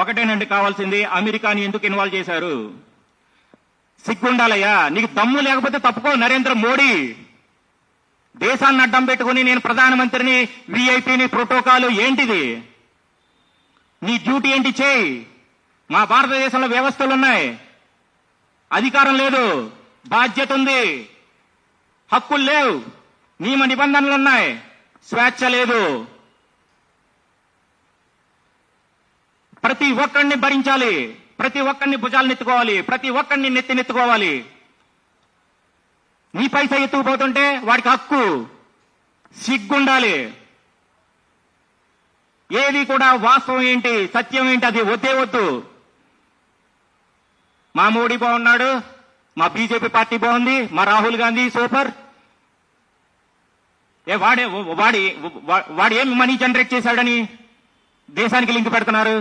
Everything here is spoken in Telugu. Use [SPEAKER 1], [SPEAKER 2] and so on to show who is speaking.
[SPEAKER 1] ఒకటేనండి కావాల్సింది, అమెరికాని ఎందుకు ఇన్వాల్వ్ చేశారు? సిగ్గుండాలయ్యా, నీకు దమ్ము లేకపోతే తప్పుకో. నరేంద్ర మోడీ దేశాన్ని అడ్డం పెట్టుకుని నేను ప్రధానమంత్రిని, విఐపిని, ప్రోటోకాల్ ఏంటిది? నీ డ్యూటీ ఏంటి చేయి. మా భారతదేశంలో వ్యవస్థలున్నాయి, అధికారం లేదు, బాధ్యత ఉంది, హక్కులు లేవు, నియమ నిబంధనలు ఉన్నాయి, స్వేచ్ఛ లేదు. ప్రతి ఒక్కడిని భరించాలి, ప్రతి ఒక్కడిని భుజాలు నెత్తుకోవాలి, ప్రతి ఒక్కడిని నెత్తినెత్తుకోవాలి. నీ పైసా ఎత్తుకుపోతుంటే వాడికి హక్కు, సిగ్గుండాలి. ఏది కూడా వాస్తవం ఏంటి, సత్యం ఏంటి, అది వద్దే వద్దు. మా మోడీ బాగున్నాడు, మా బీజేపీ పార్టీ బాగుంది, మా రాహుల్ గాంధీ సూపర్. వాడి ఏం మనీ జనరేట్ చేశాడని దేశానికి లింక్ పెడుతున్నారు?